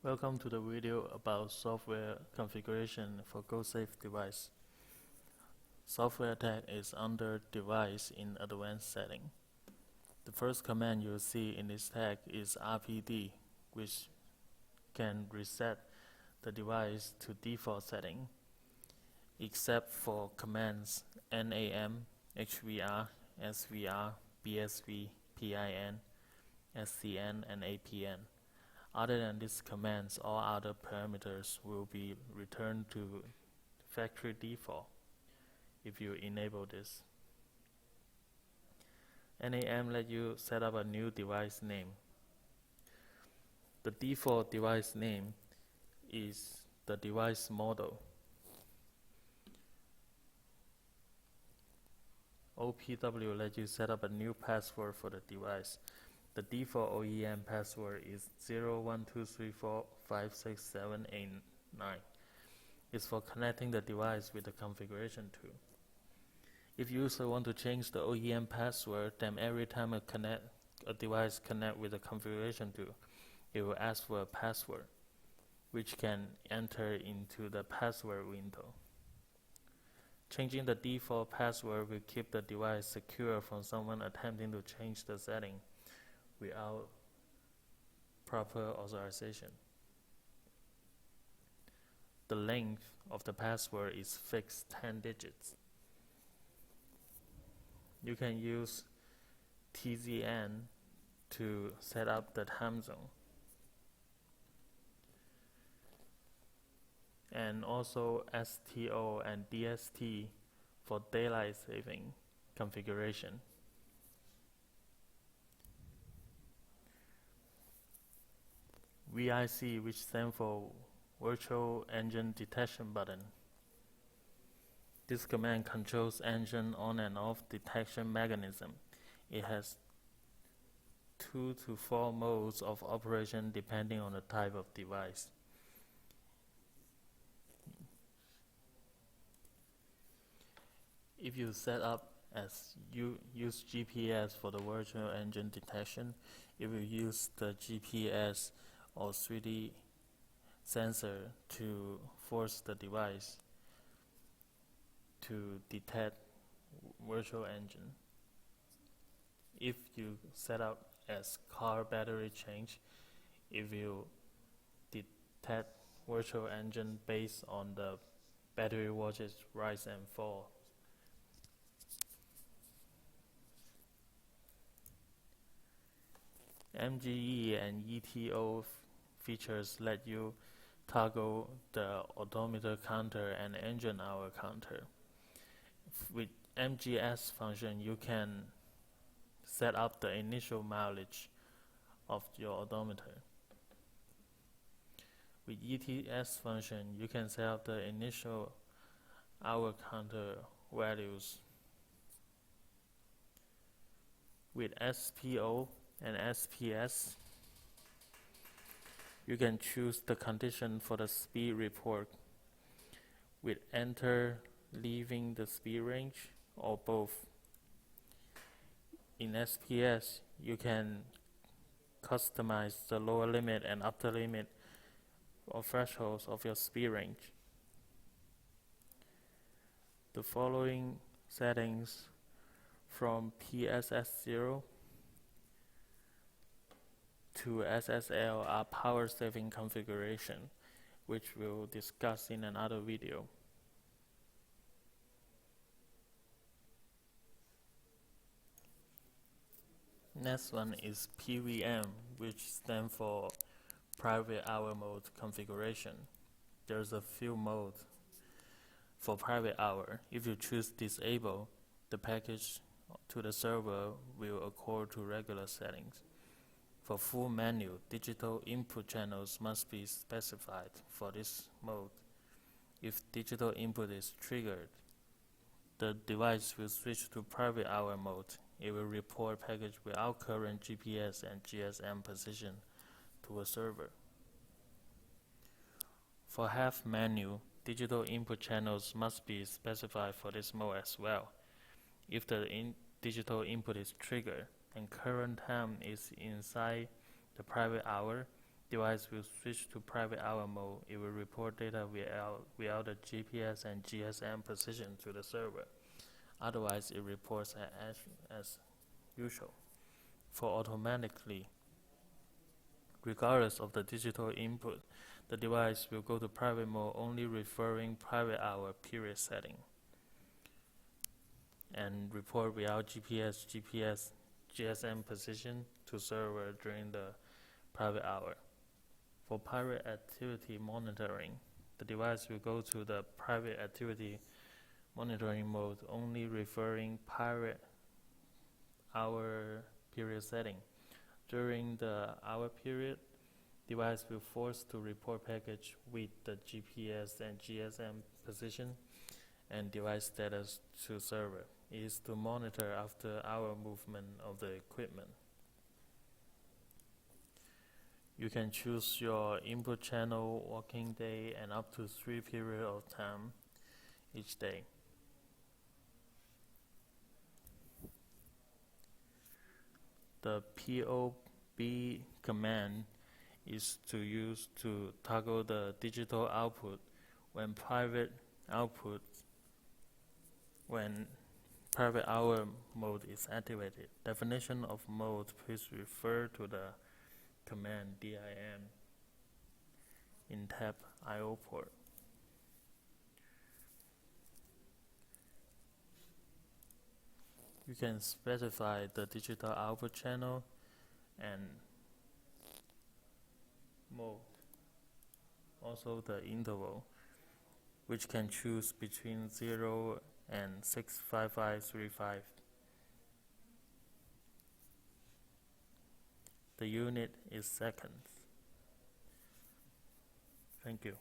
Welcome to the video about software configuration for GoSafe device. Software tag is under Device in Advanced Setting. The first command you'll see in this tag is RPD, which can reset the device to default setting, except for commands NAM, HVR, SVR, BSV, PIN, SCN, and APN. Other than these commands, all other parameters will be returned to factory default if you enable this. NAM lets you set up a new device name. The default device name is the device model. OPW lets you set up a new password for the device. The default OEM password is 0123456789. It's for connecting the device with the configuration tool. If user want to change the OEM password, then every time a device connect with the configuration tool, it will ask for a password, which can enter into the password window. Changing the default password will keep the device secure from someone attempting to change the setting without proper authorization. The length of the password is fixed 10 digits. You can use TZN to set up the time zone, and also STO and DST for daylight saving configuration. VIC, which stands for Virtual Engine Detection Button. This command controls engine on and off detection mechanism. It has 2 to 4 modes of operation depending on the type of device. If you set up as you use GPS for the virtual engine detection, it will use the GPS or 3D sensor to force the device to detect virtual engine. If you set up as car battery change, it will detect virtual engine based on the battery voltage rise and fall. MGE and ETO features let you toggle the odometer counter and engine hour counter. With MGS function, you can set up the initial mileage of your odometer. With ETS function, you can set up the initial hour counter values. With SPO and SPS, you can choose the condition for the speed report with enter, leaving the speed range, or both. In SPS, you can customize the lower limit and upper limit or thresholds of your speed range. The following settings from PSS0 to SSL are power saving configuration, which we'll discuss in another video. Next one is PVM, which stands for private hour mode configuration. There's a few modes for private hour. If you choose disable, the package to the server will accord to regular settings. For full menu, digital input channels must be specified for this mode. If digital input is triggered, the device will switch to private hour mode. It will report package without current GPS and GSM position to a server. For half menu, digital input channels must be specified for this mode as well. If the digital input is triggered and current time is inside the private hour, device will switch to private hour mode. It will report data without the GPS and GSM position to the server. Otherwise, it reports as usual. For automatically, regardless of the digital input, the device will go to private mode only referring private hour period setting and report without GSM position to server during the private hour. For private activity monitoring, the device will go to the private activity monitoring mode only referring private hour period setting. During the hour period, device will force to report package with the GPS and GSM position and device status to server. It is to monitor after hour movement of the equipment. You can choose your input channel, working day, and up to 3 periods of time each day. The POB command is to use to toggle the digital output when private hour mode is activated. Definition of mode, please refer to the command DIM in tab IO port. You can specify the digital output channel and mode, also the interval, which can choose between 0 and 65535. The unit is seconds. Thank you.